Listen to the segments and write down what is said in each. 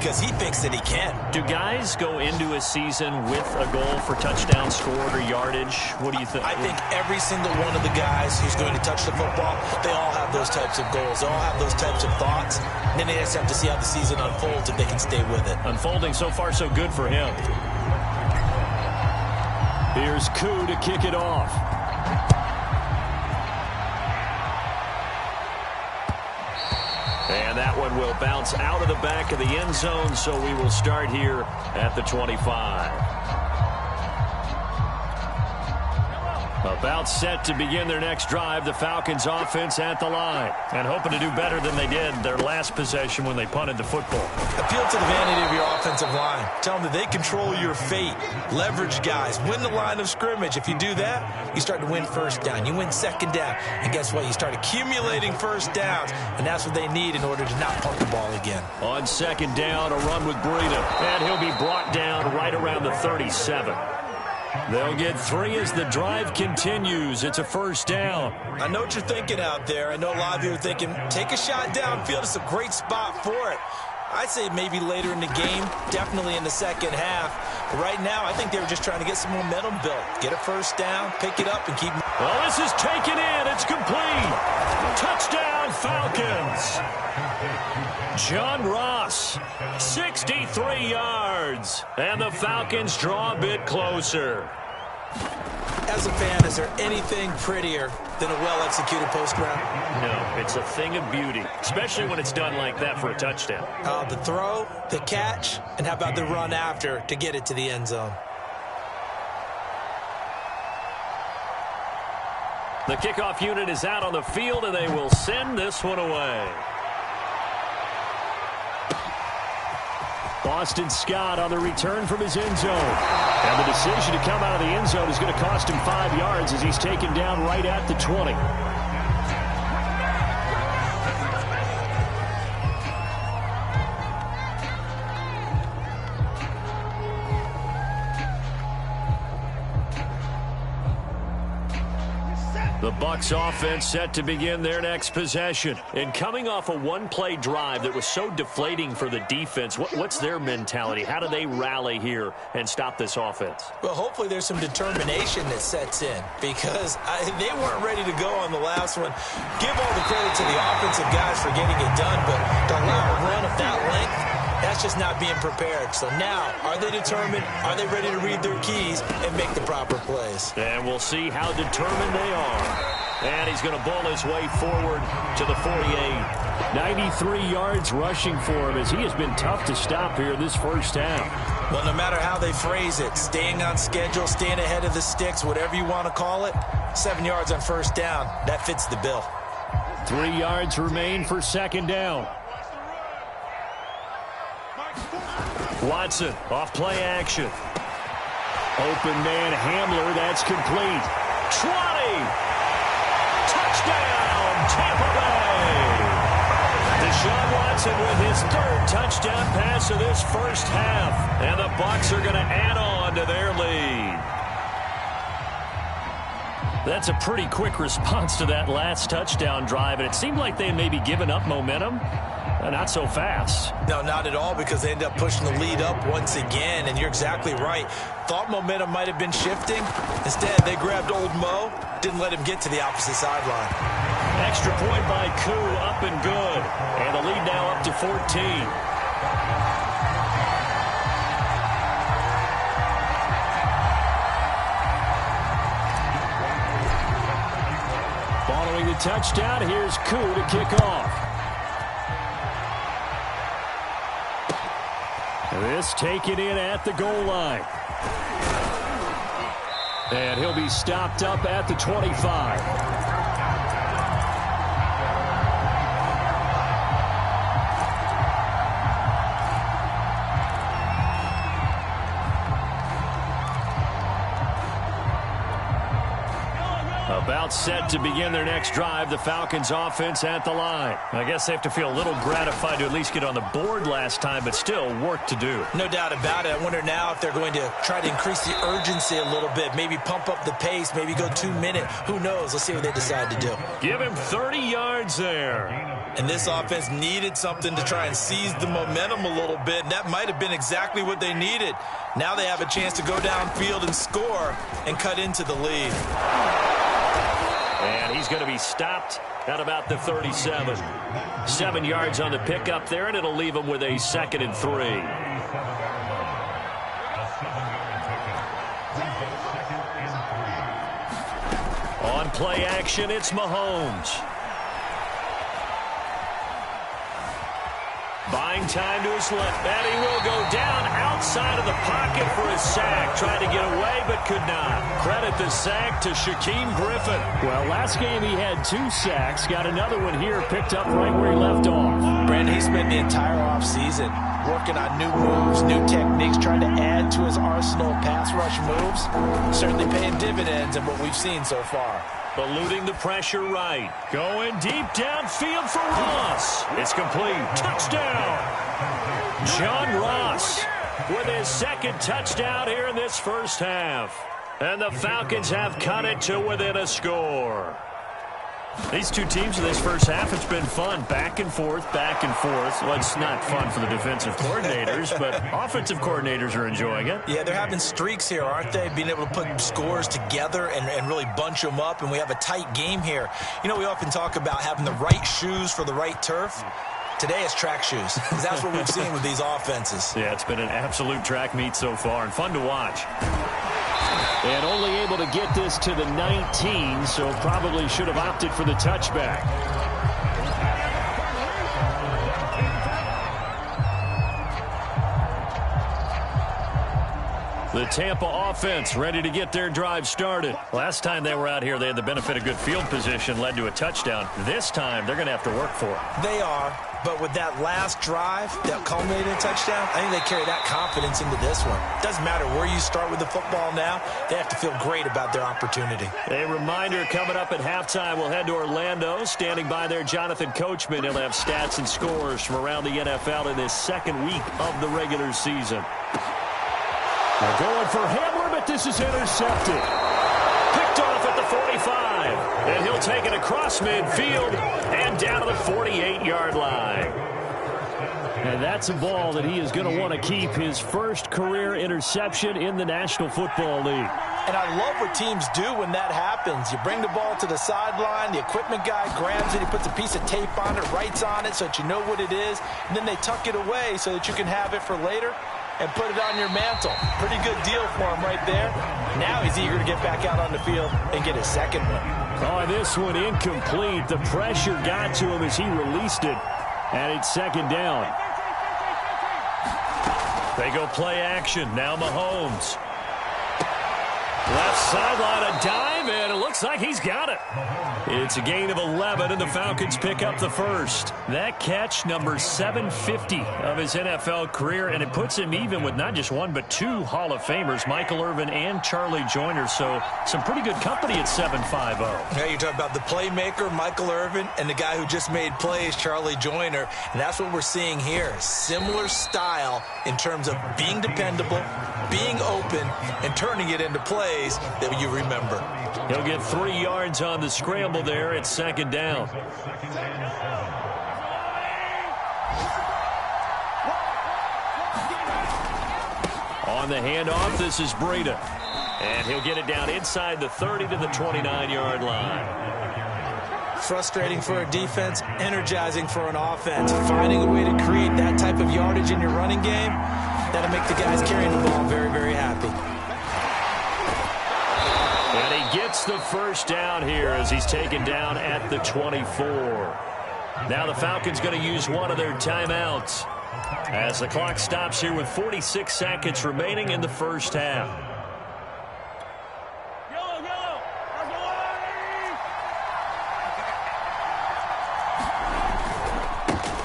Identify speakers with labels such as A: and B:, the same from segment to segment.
A: because he thinks that he can.
B: Do guys go into a season with a goal for touchdown scored or yardage? What do you think?
A: I think every single one of the guys who's going to touch the football, they all have those types of goals. They all have those types of thoughts. And then they just have to see how the season unfolds if they can stay with it.
B: Unfolding so far so good for him. Here's Koo to kick it off. And that one will bounce out of the back of the end zone, so we will start here at the 25. About set to begin their next drive, the Falcons offense at the line. And hoping to do better than they did their last possession when they punted the football.
A: Appeal to the vanity of your offensive line. Tell them that they control your fate. Leverage guys. Win the line of scrimmage. If you do that, you start to win first down. You win second down. And guess what? You start accumulating first downs. And that's what they need in order to not punt the ball again.
B: On second down, a run with Breida. And he'll be brought down right around the 37. They'll get 3 as the drive continues. It's a first down.
A: I know what you're thinking out there. I know a lot of you are thinking, take a shot downfield. It's a great spot for it. I'd say maybe later in the game, definitely in the second half. But right now, I think they were just trying to get some momentum built. Get a first down, pick it up, and keep...
B: Well, this is taken in. It's complete. Touchdown, Falcons. John Ross, 63 yards. And the Falcons draw a bit closer.
A: As a fan, is there anything prettier than a well-executed post route?
B: No, it's a thing of beauty, especially when it's done like that for a touchdown.
A: The throw, the catch, and how about the run after to get it to the end zone?
B: The kickoff unit is out on the field, and they will send this one away. Boston Scott on the return from his end zone. And the decision to come out of the end zone is going to cost him 5 yards as he's taken down right at the 20. The Bucs offense set to begin their next possession. And coming off a one-play drive that was so deflating for the defense, what's their mentality? How do they rally here and stop this offense?
A: Well, hopefully there's some determination that sets in because they weren't ready to go on the last one. Give all the credit to the offensive guys for getting it done, but to allow a run of that length, that's just not being prepared. So now, are they determined? Are they ready to read their keys and make the proper plays?
B: And we'll see how determined they are. And he's going to ball his way forward to the 48. 93 yards rushing for him as he has been tough to stop here this first half.
A: Well, no matter how they phrase it, staying on schedule, staying ahead of the sticks, whatever you want to call it, 7 yards on first down, that fits the bill.
B: 3 yards remain for second down. Watson, off play action. Open man Hamler, that's complete. 20! Touchdown, Tampa Bay! Deshaun Watson with his 3rd touchdown pass of this first half. And the Bucs are going to add on to their lead. That's a pretty quick response to that last touchdown drive, and it seemed like they had maybe given up momentum. Not so fast.
A: No, not at all, because they ended up pushing the lead up once again, and you're exactly right. Thought momentum might have been shifting. Instead, they grabbed old Mo, didn't let him get to the opposite sideline.
B: Extra point by Koo, up and good. And the lead now up to 14. Following the touchdown, here's Koo to kick off. This taken in at the goal line. And he'll be stopped up at the 25. About set to begin their next drive, the Falcons offense at the line. I guess they have to feel a little gratified to at least get on the board last time, but still work to do.
A: No doubt about it. I wonder now if they're going to try to increase the urgency a little bit, maybe pump up the pace, maybe go 2 minute. Who knows? Let's see what they decide to do.
B: Give him 30 yards there.
A: And this offense needed something to try and seize the momentum a little bit, and that might have been exactly what they needed. Now they have a chance to go downfield and score and cut into the lead.
B: And he's going to be stopped at about the 37. 7 yards on the pickup there, and it'll leave him with a 2nd and 3. On play action, it's Mahomes. Buying time to his left, and he will go down outside of the pocket for a sack. Tried to get away, but could not. Credit the sack to Shaquem Griffin.
C: Well, last game he had 2 sacks. Got another one here, picked up right where he left off.
A: Brandon, he spent the entire offseason working on new moves, new techniques, trying to add to his arsenal of pass rush moves. Certainly paying dividends in what we've seen so far.
B: Eluding the pressure right. Going deep downfield for Ross. It's complete. Touchdown. John Ross with his 2nd touchdown here in this first half. And the Falcons have cut it to within a score. These two teams in this first half, it's been fun. Back and forth, back and forth. Well, it's not fun for the defensive coordinators, but offensive coordinators are enjoying it.
A: Yeah, they're having streaks here, aren't they? Being able to put scores together and really bunch them up, and we have a tight game here. You know, we often talk about having the right shoes for the right turf. Today it's track shoes, because that's what we've seen with these offenses.
B: Yeah, it's been an absolute track meet so far, and fun to watch.
C: And only able to get this to the 19, so probably should have opted for the touchback.
B: The Tampa offense ready to get their drive started. Last time they were out here, they had the benefit of good field position, led to a touchdown. This time, they're going to have to work for it.
A: They are, but with that last drive that culminated in a touchdown, I think they carry that confidence into this one. Doesn't matter where you start with the football now, they have to feel great about their opportunity.
B: A reminder coming up at halftime, we'll head to Orlando. Standing by there, Jonathan Coachman. He'll have stats and scores from around the NFL in this 2nd week of the regular season.
C: They're going for Hamler, but this is intercepted.
B: Picked off at the 45. And he'll take it across midfield and down to the 48-yard line.
C: And that's a ball that he is going to want to keep, his first career interception in the National Football League.
A: And I love what teams do when that happens. You bring the ball to the sideline, the equipment guy grabs it, he puts a piece of tape on it, writes on it so that you know what it is, and then they tuck it away so that you can have it for later and put it on your mantle. Pretty good deal for him right there. Now he's eager to get back out on the field and get his 2nd one.
C: Oh, this one incomplete. The pressure got to him as he released it, and it's 2nd down.
B: They go play action. Now Mahomes. Left sideline, a dive, and it looks like he's got it. It's a gain of 11, and the Falcons pick up the first. That catch, number 750 of his NFL career, and it puts him even with not just one but 2 Hall of Famers, Michael Irvin and Charlie Joyner. So some pretty good company at 750.
A: Yeah, you're talking about the playmaker, Michael Irvin, and the guy who just made plays, Charlie Joyner. And that's what we're seeing here. Similar style in terms of being dependable, being open, and turning it into plays that you remember.
B: He'll get 3 yards on the scramble there. It's 2nd down. On the handoff, this is Breida. And he'll get it down inside the 30 to the 29-yard line.
A: Frustrating for a defense, energizing for an offense. Finding a way to create that type of yardage in your running game, that'll make the guys carrying the ball very, very happy.
B: And he gets the first down here as he's taken down at the 24. Now the Falcons going to use one of their timeouts as the clock stops here with 46 seconds remaining in the first half.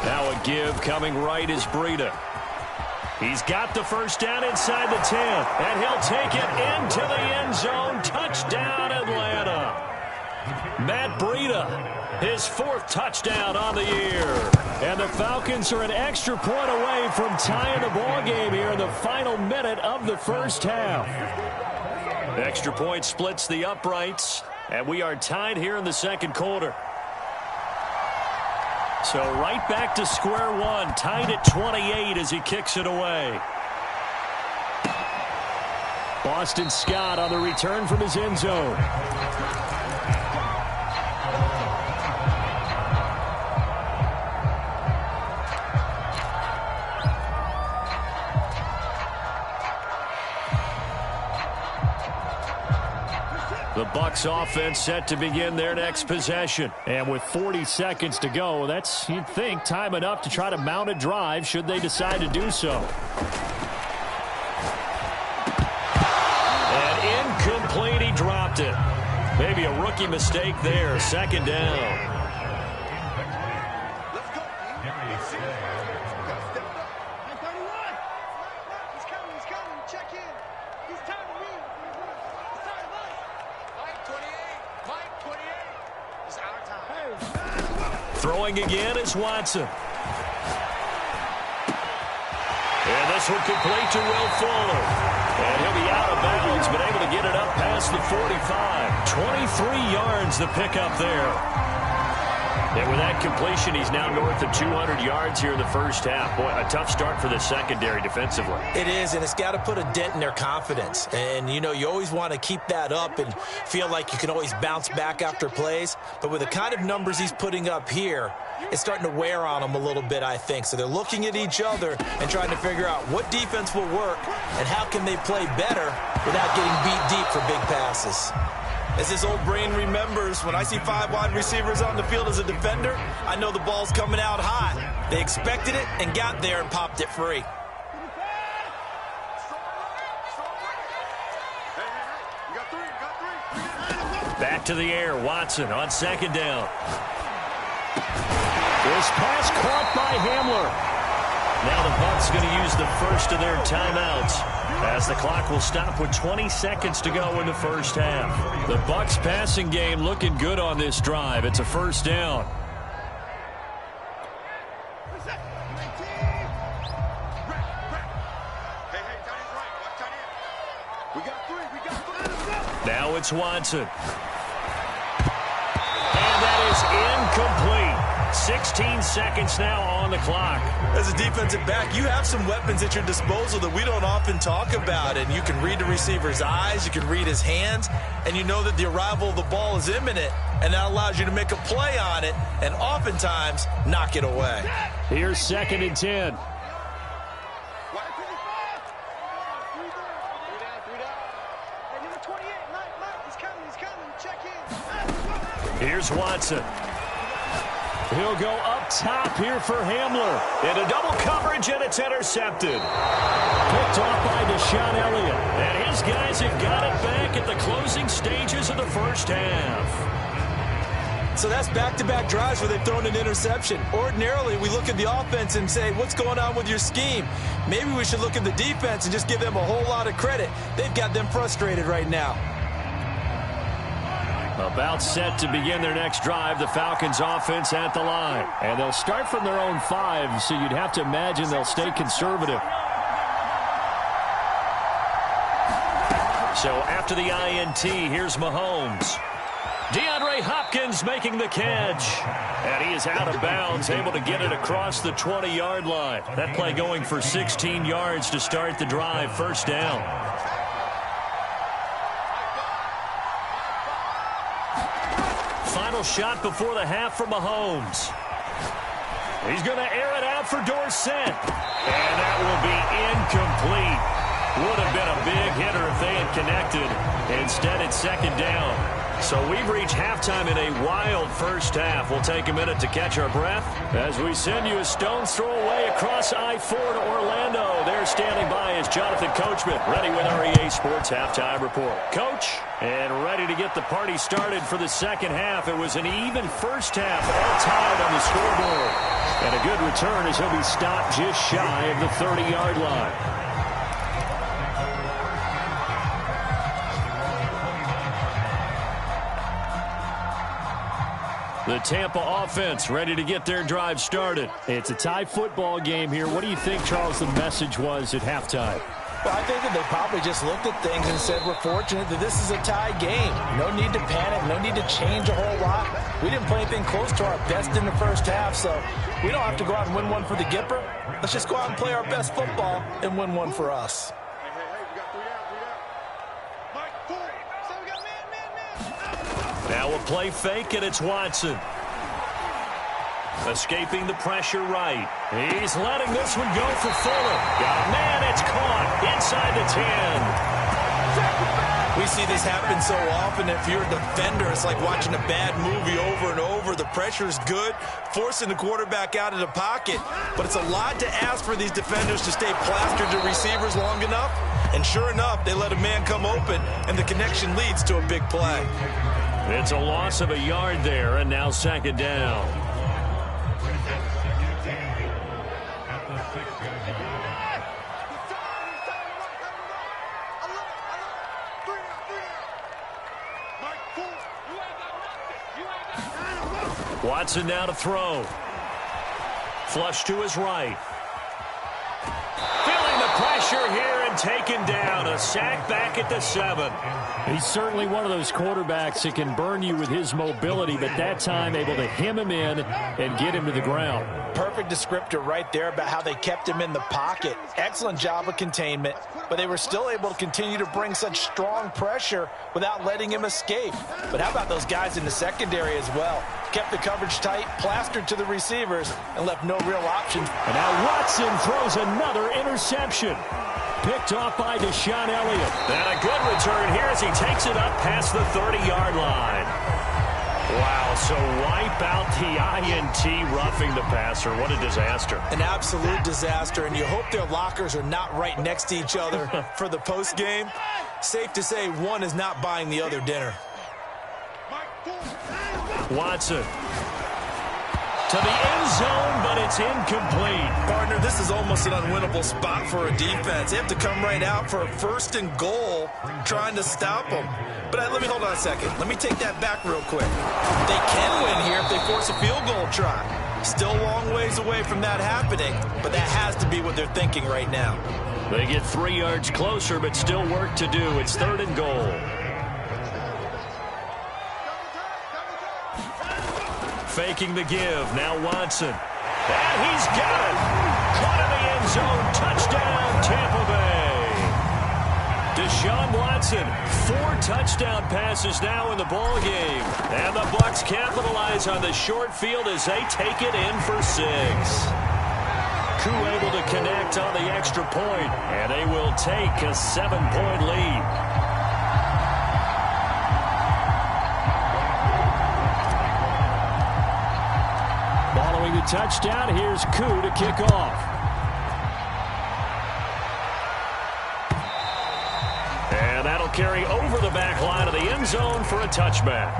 B: Now a give coming right is Breida. He's got the first down inside the 10, and he'll take it into the end zone. Touchdown, Atlanta. Matt Breida, his 4th touchdown on the year. And the Falcons are an extra point away from tying the ball game here in the final minute of the first half. Extra point splits the uprights, and we are tied here in the 2nd quarter. So right back to square one, tied at 28 as he kicks it away. Boston Scott on the return from his end zone. The Bucs offense set to begin their next possession. And with 40 seconds to go, that's, you'd think, time enough to try to mount a drive should they decide to do so. And incomplete, he dropped it. Maybe a rookie mistake there, second down. Throwing again is Watson. And this one complete to Will Fuller. And he'll be out of bounds, but able to get it up past the 45. 23 yards the pickup there. And with that completion, he's now north of 200 yards here in the first half. Boy, a tough start for the secondary defensively.
A: It is, and it's got to put a dent in their confidence. And, you know, you always want to keep that up and feel like you can always bounce back after plays. But with the kind of numbers he's putting up here, it's starting to wear on them a little bit, I think. So they're looking at each other and trying to figure out what defense will work and how can they play better without getting beat deep for big passes. As his old brain remembers, when I see 5 wide receivers on the field as a defender, I know the ball's coming out hot. They expected it and got there and popped it free.
B: Back to the air, Watson on second down. This pass caught by Hamler. Now the Bucs going to use the first of their timeouts as the clock will stop with 20 seconds to go in the first half. The Bucs passing game looking good on this drive. It's a first down. Now it's Watson. And that is incomplete. 16 seconds now on the clock.
A: As a defensive back, you have some weapons at your disposal that we don't often talk about. And you can read the receiver's eyes, you can read his hands, and you know that the arrival of the ball is imminent. And that allows you to make a play on it and oftentimes knock it away.
C: Here's second and 10.
B: Here's Watson. He'll go up top here for Hamler. Into double coverage, and it's intercepted.
C: Picked off by Deshaun Elliott.
B: And his guys have got it back at the closing stages of the first half.
A: So that's back-to-back drives where they've thrown an interception. Ordinarily, we look at the offense and say, what's going on with your scheme? Maybe we should look at the defense and just give them a whole lot of credit. They've got them frustrated right now.
B: About set to begin their next drive, the Falcons offense at the line.
C: And they'll start from their own 5, so you'd have to imagine they'll stay conservative.
B: So after the INT, here's Mahomes. DeAndre Hopkins making the catch. And he is out of bounds, able to get it across the 20-yard line. That play going for 16 yards to start the drive, first down. Final shot before the half for Mahomes. He's going to air it out for Dorsett. And that will be incomplete. Would have been a big hitter if they had connected. Instead, it's second down. So we've reached halftime in a wild first half. We'll take a minute to catch our breath as we send you a stone's throw away across I-4 to Orlando. There standing by is Jonathan Coachman, ready with our EA Sports Halftime Report. Coach, and ready to get the party started for the second half. It was an even first half, all tied on the scoreboard. And a good return as he'll be stopped just shy of the 30-yard line. The Tampa offense ready to get their drive started.
C: It's a tie football game here. What do you think, Charles, the message was at halftime?
A: Well, I think that they probably just looked at things and said, we're fortunate that this is a tie game. No need to panic, no need to change a whole lot. We didn't play anything close to our best in the first half, so we don't have to go out and win one for the Gipper. Let's just go out and play our best football and win one for us.
B: Now a play fake, and it's Watson. Escaping the pressure right. He's letting this one go for Fuller. Got a man, it's caught inside the 10.
A: We see this happen so often. If you're a defender, it's like watching a bad movie over and over. The pressure is good, forcing the quarterback out of the pocket. But it's a lot to ask for these defenders to stay plastered to receivers long enough. And sure enough, they let a man come open, and the connection leads to a big play.
B: It's a loss of a yard there, and now second down. Watson now to throw. Flush to his right. Feeling the pressure here and taken down. A sack back at the 7.
C: He's certainly one of those quarterbacks that can burn you with his mobility, but that time able to hem him in and get him to the ground.
A: Perfect descriptor right there about how they kept him in the pocket. Excellent job of containment, but they were still able to continue to bring such strong pressure without letting him escape. But how about those guys in the secondary as well? Kept the coverage tight, plastered to the receivers, and left no real options.
C: And now Watson throws another interception. Picked off by Deshaun Elliott.
B: And a good return here as he takes it up past the 30-yard line. Wow, so wipe out the INT roughing the passer. What a disaster.
A: An absolute disaster, and you hope their lockers are not right next to each other for the postgame. Safe to say one is not buying the other dinner.
B: Watson to the end zone, but it's incomplete.
A: Partner, this is almost an unwinnable spot for a defense. They have to come right out for a 1st and goal trying to stop them. But let me hold on a second. Let me take that back real quick. They can win here if they force a field goal try. Still a long ways away from that happening, but that has to be what they're thinking right now.
B: They get 3 yards closer, but still work to do. It's 3rd and goal. Faking the give. Now Watson. And he's got it. Caught in the end zone. Touchdown, Tampa Bay. Deshaun Watson, 4 touchdown passes now in the ball game. And the Bucs capitalize on the short field as they take it in for 6. Koo able to connect on the extra point, and they will take a 7-point lead.
C: Following the touchdown, here's Koo to kick off.
B: And that'll carry over the back line of the end zone for a touchback.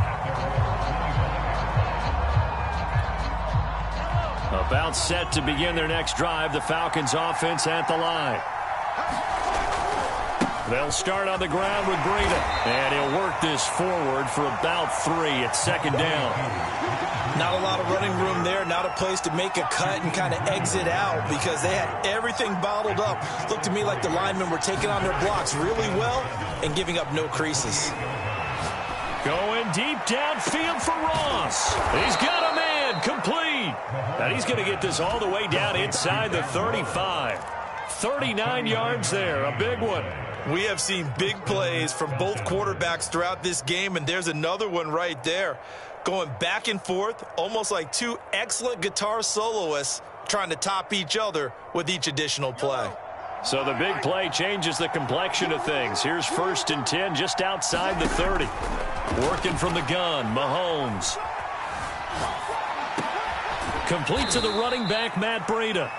B: About set to begin their next drive, the Falcons offense at the line. They'll start on the ground with Breida. And he'll work this forward for about 3 at 2nd down.
A: Not a lot of running room there, not a place to make a cut and kind of exit out because they had everything bottled up. Looked to me like the linemen were taking on their blocks really well and giving up no creases.
B: Going deep downfield for Ross. He's got a man, complete. And he's going to get this all the way down inside the 35. 39 yards there, a big one.
A: We have seen big plays from both quarterbacks throughout this game, and there's another one right there. Going back and forth, almost like 2 excellent guitar soloists trying to top each other with each additional play.
B: So the big play changes the complexion of things. Here's 1st and 10 just outside the 30. Working from the gun, Mahomes. Complete to the running back, Matt Breida.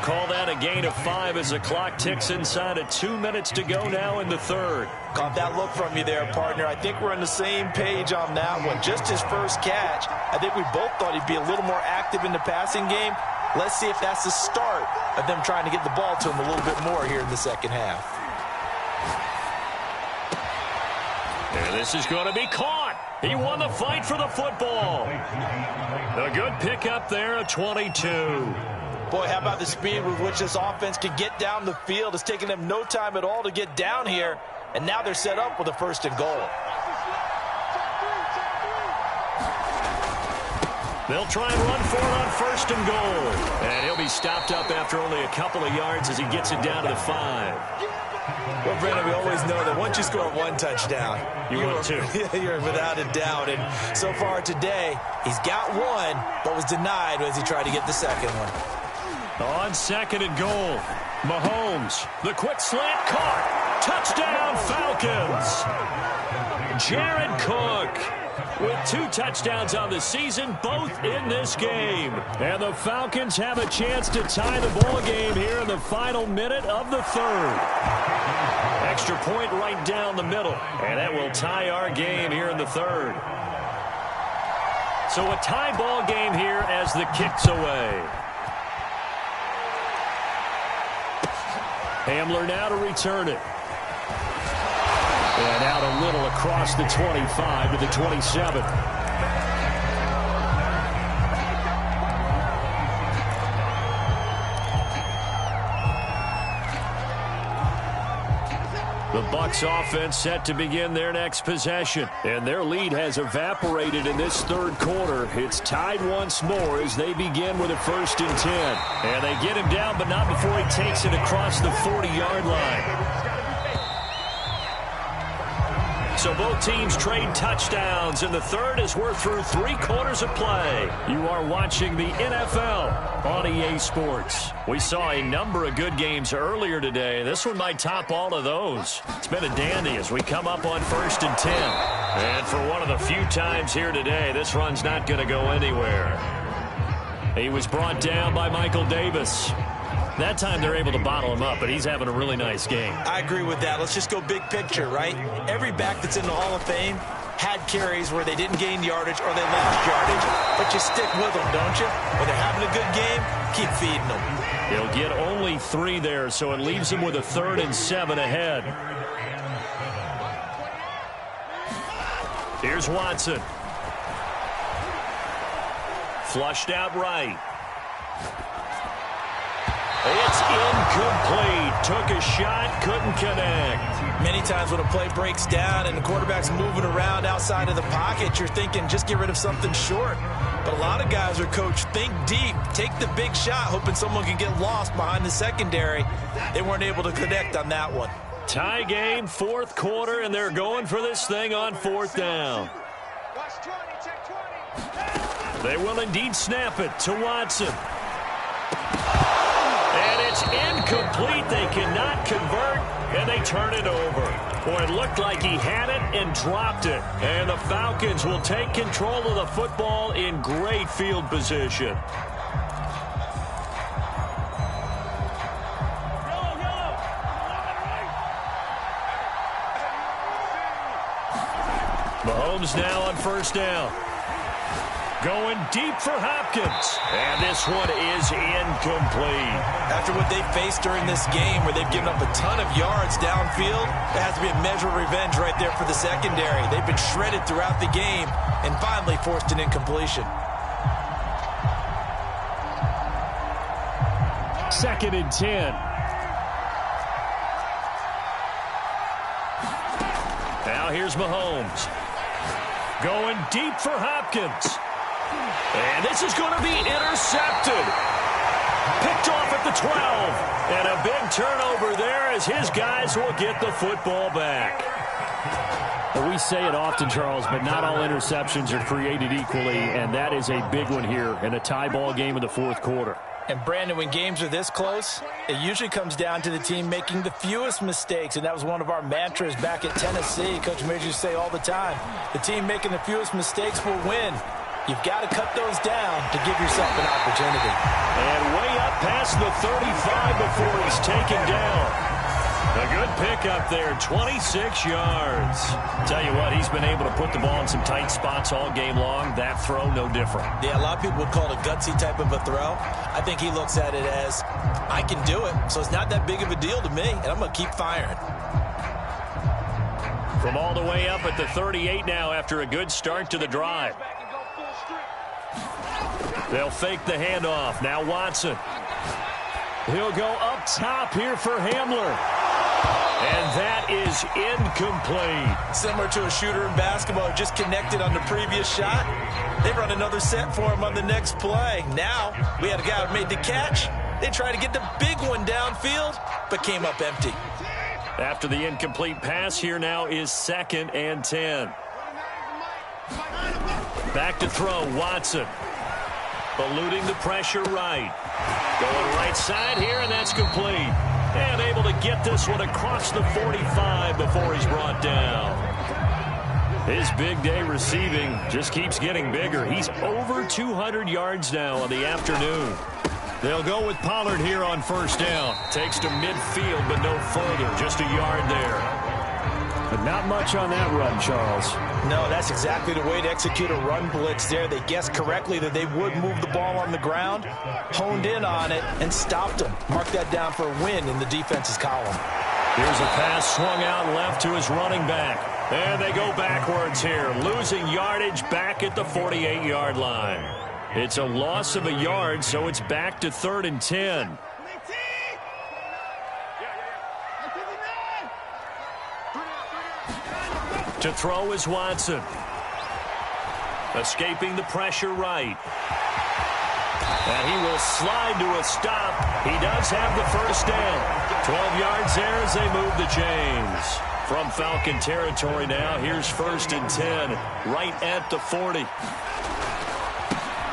B: Call that a gain of 5 as the clock ticks inside of 2 minutes to go now in the 3rd.
A: Caught that look from you there, partner. I think we're on the same page on that one. Just his first catch. I think we both thought he'd be a little more active in the passing game. Let's see if that's the start of them trying to get the ball to him a little bit more here in the second half.
B: And this is going to be caught. He won the fight for the football. A good pickup there, a 22.
A: Boy, how about the speed with which this offense can get down the field? It's taking them no time at all to get down here, and now they're set up with a 1st and goal.
B: They'll try and run for it on 1st and goal. And he'll be stopped up after only a couple of yards as he gets it down to the 5.
A: Well, Brandon, we always know that once you score 1 touchdown,
B: you're
A: without a doubt. And so far today, he's got 1, but was denied as he tried to get the 2nd one.
B: On 2nd and goal, Mahomes, the quick slant caught. Touchdown, Falcons. Jared Cook with 2 touchdowns on the season, both in this game. And the Falcons have a chance to tie the ball game here in the final minute of the 3rd. Extra point right down the middle, and that will tie our game here in the 3rd. So a tie ball game here as the kick's away. Hamler now to return it. And out a little across the 25 to the 27. The Bucs offense set to begin their next possession. And their lead has evaporated in this 3rd quarter. It's tied once more as they begin with a 1st and 10. And they get him down, but not before he takes it across the 40-yard line. So both teams trade touchdowns in the 3rd as we're through 3 quarters of play. You are watching the NFL on EA Sports. We saw a number of good games earlier today. This one might top all of those. It's been a dandy as we come up on 1st and 10. And for one of the few times here today, this run's not going to go anywhere. He was brought down by Michael Davis. That time they're able to bottle him up, but he's having a really nice game.
A: I agree with that. Let's just go big picture, right? Every back that's in the Hall of Fame had carries where they didn't gain yardage or they lost yardage. But you stick with them, don't you? When they're having a good game, keep feeding them.
B: He'll get only 3 there, so it leaves him with a 3rd and 7 ahead. Here's Watson. Flushed out right. It's incomplete. Took a shot, couldn't connect.
A: Many times when a play breaks down and the quarterback's moving around outside of the pocket, you're thinking just get rid of something short. But a lot of guys are coached, think deep, take the big shot, hoping someone can get lost behind the secondary. They weren't able to connect on that one.
B: Tie game, 4th quarter, and they're going for this thing on 4th down. They will indeed snap it to Watson. And it's incomplete. They cannot convert, and they turn it over. Boy, it looked like he had it and dropped it. And the Falcons will take control of the football in great field position. Mahomes now on 1st down. Going deep for Hopkins. And this one is incomplete.
A: After what they faced during this game where they've given up a ton of yards downfield, there has to be a measure of revenge right there for the secondary. They've been shredded throughout the game and finally forced an incompletion.
C: 2nd and 10.
B: Now here's Mahomes. Going deep for Hopkins. And this is going to be intercepted. Picked off at the 12. And a big turnover there as his guys will get the football back.
C: Well, we say it often, Charles, but not all interceptions are created equally, and that is a big one here in a tie ball game in the 4th quarter.
A: And, Brandon, when games are this close, it usually comes down to the team making the fewest mistakes, and that was one of our mantras back at Tennessee. Coach Major used to say all the time, the team making the fewest mistakes will win. You've got to cut those down to give yourself an opportunity.
B: And way up past the 35 before he's taken down. A good pickup there, 26 yards. Tell you what, he's been able to put the ball in some tight spots all game long. That throw, no different.
A: Yeah, a lot of people would call it a gutsy type of a throw. I think he looks at it as, I can do it, so it's not that big of a deal to me, and I'm going to keep firing.
B: From all the way up at the 38 now after a good start to the drive. They'll fake the handoff. Now Watson. He'll go up top here for Hamler. And that is incomplete.
A: Similar to a shooter in basketball, just connected on the previous shot. They run another set for him on the next play. Now, we had a guy who made the catch. They tried to get the big one downfield, but came up empty.
B: After the incomplete pass, here now is 2nd and 10. Back to throw, Watson. Eluding the pressure right. Going right side here, and that's complete. And able to get this one across the 45 before he's brought down. His big day receiving just keeps getting bigger. He's over 200 yards now on the afternoon. They'll go with Pollard here on 1st down. Takes to midfield, but no further. Just a yard there.
C: But not much on that run, Charles.
A: No, that's exactly the way to execute a run blitz there. They guessed correctly that they would move the ball on the ground, honed in on it, and stopped them. Mark that down for a win in the defense's column.
B: Here's a pass swung out left to his running back. And they go backwards here, losing yardage back at the 48-yard line. It's a loss of a yard, so it's back to 3rd and 10. To throw is Watson. Escaping the pressure right. And he will slide to a stop. He does have the 1st down. 12 yards there as they move the chains. From Falcon territory now, here's 1st and 10, right at the 40.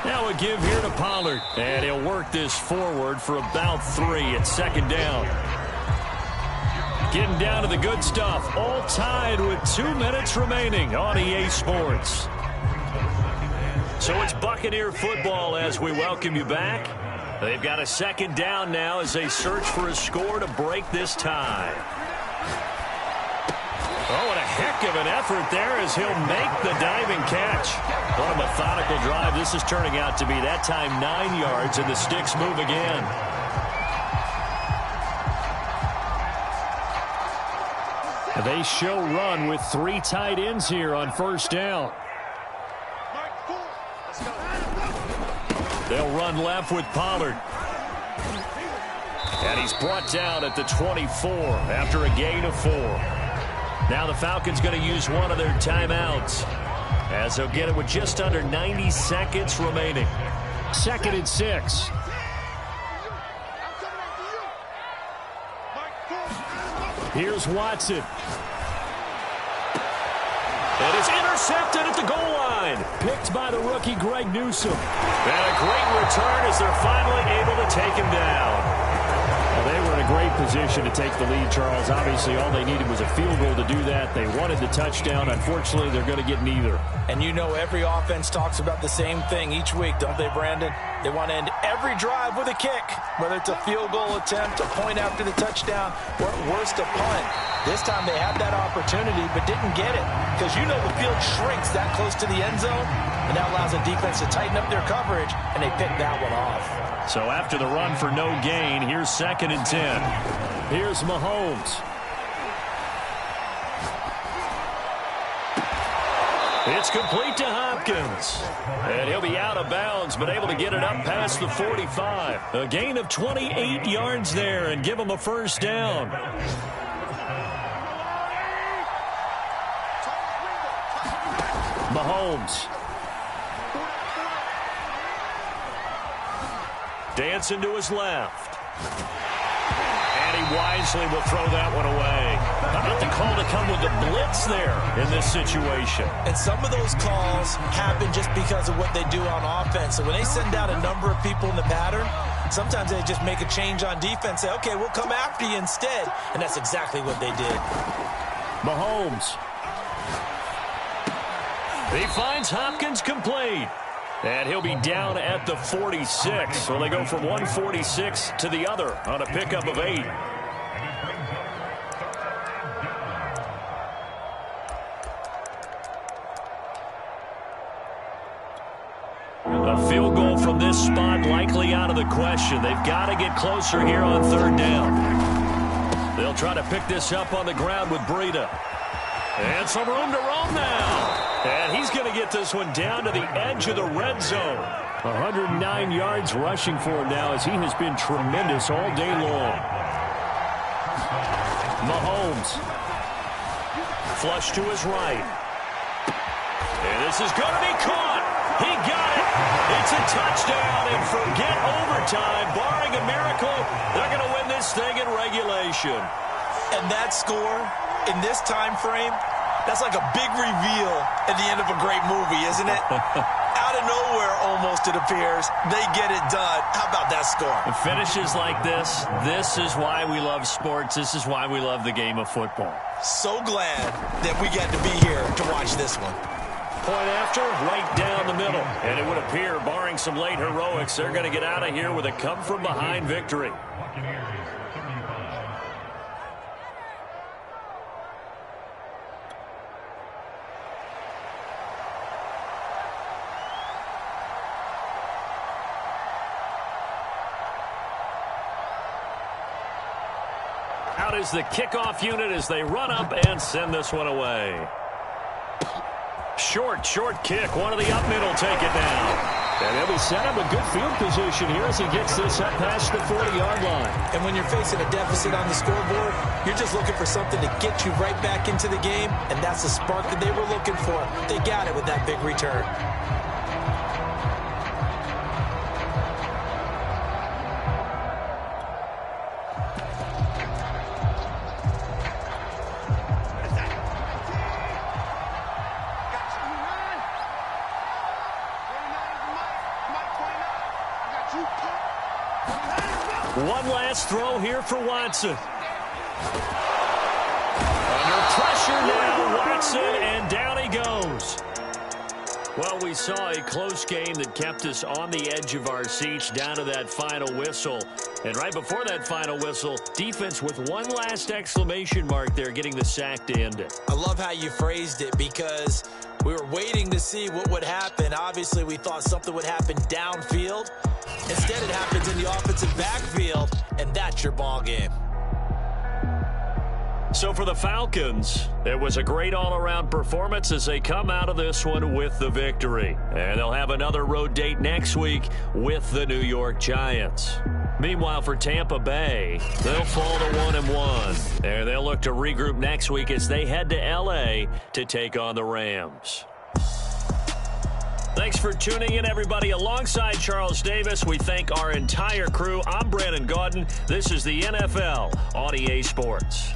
B: Now a give here to Pollard. And he'll work this forward for about 3 at 2nd down. Getting down to the good stuff. All tied with 2 minutes remaining on EA Sports. So it's Buccaneer football as we welcome you back. They've got a 2nd down now as they search for a score to break this tie. Oh, and a heck of an effort there as he'll make the diving catch. What a methodical drive this is turning out to be. That time 9 yards, and the sticks move again.
C: They show run with 3 tight ends here on 1st down.
B: They'll run left with Pollard. And he's brought down at the 24 after a gain of 4. Now the Falcons going to use one of their timeouts as they'll get it with just under 90 seconds remaining.
C: 2nd and 6. Here's Watson.
B: And it's intercepted at the goal line.
C: Picked by the rookie Greg Newsome.
B: And a great return as they're finally able to take him down.
C: Well, they were in a great position to take the lead, Charles. Obviously, all they needed was a field goal to do that. They wanted the touchdown. Unfortunately, they're going to get neither.
A: And you know every offense talks about the same thing each week, don't they, Brandon? They want to end every drive with a kick, whether it's a field goal attempt, a point after the touchdown, or at worst a punt. This time they had that opportunity but didn't get it because you know the field shrinks that close to the end zone, and that allows the defense to tighten up their coverage, and they picked that one off.
B: So after the run for no gain, here's 2nd and 10.
C: Here's Mahomes.
B: It's complete to Hopkins. And he'll be out of bounds, but able to get it up past the 45. A gain of 28 yards there and give him a 1st down. Mahomes. Dancing to his left. And he wisely will throw that one away. How about the call to come with the blitz there in this situation?
A: And some of those calls happen just because of what they do on offense. So when they send out a number of people in the pattern, sometimes they just make a change on defense, say, okay, we'll come after you instead. And that's exactly what they did.
C: Mahomes.
B: He finds Hopkins complete. And he'll be down at the 46. So they go from 146 to the other on a pickup of 8. A field goal from this spot likely out of the question. They've got to get closer here on 3rd down. They'll try to pick this up on the ground with Breida. And some room to roam now. And he's going to get this one down to the edge of the red zone.
C: 109 yards rushing for him now as he has been tremendous all day long. Mahomes. Flush to his right.
B: And this is going to be caught. He got it. It's a touchdown, and forget overtime. Barring a miracle, they're going to win this thing in regulation.
A: And that score in this time frame, that's like a big reveal at the end of a great movie, isn't it? Out of nowhere, almost, it appears. They get it done. How about that score?
B: Finishes like this. This is why we love sports. This is why we love the game of football.
A: So glad that we get to be here to watch this one.
B: Point after, right down the middle. And it would appear, barring some late heroics, they're going to get out of here with a come-from-behind victory. Out is the kickoff unit as they run up and send this one away. Short kick. One of the up middle take it down.
C: And they'll be set up a good field position here as he gets this up past the 40-yard line.
A: And when you're facing a deficit on the scoreboard, you're just looking for something to get you right back into the game, and that's the spark that they were looking for. They got it with that big return.
B: One last throw here for Watson. Under pressure now, Watson, and down he goes. Well, we saw a close game that kept us on the edge of our seats down to that final whistle. And right before that final whistle, defense with one last exclamation mark there, getting the sack to end it.
A: I love how you phrased it because we were waiting to see what would happen. Obviously, we thought something would happen downfield. Instead, it happens in the offensive backfield, and that's your ball game.
B: So for the Falcons, it was a great all-around performance as they come out of this one with the victory. And they'll have another road date next week with the New York Giants. Meanwhile, for Tampa Bay, they'll fall to 1-1. And they'll look to regroup next week as they head to L.A. to take on the Rams. Thanks for tuning in, everybody. Alongside Charles Davis, we thank our entire crew. I'm Brandon Gaudin. This is the NFL on EA Sports.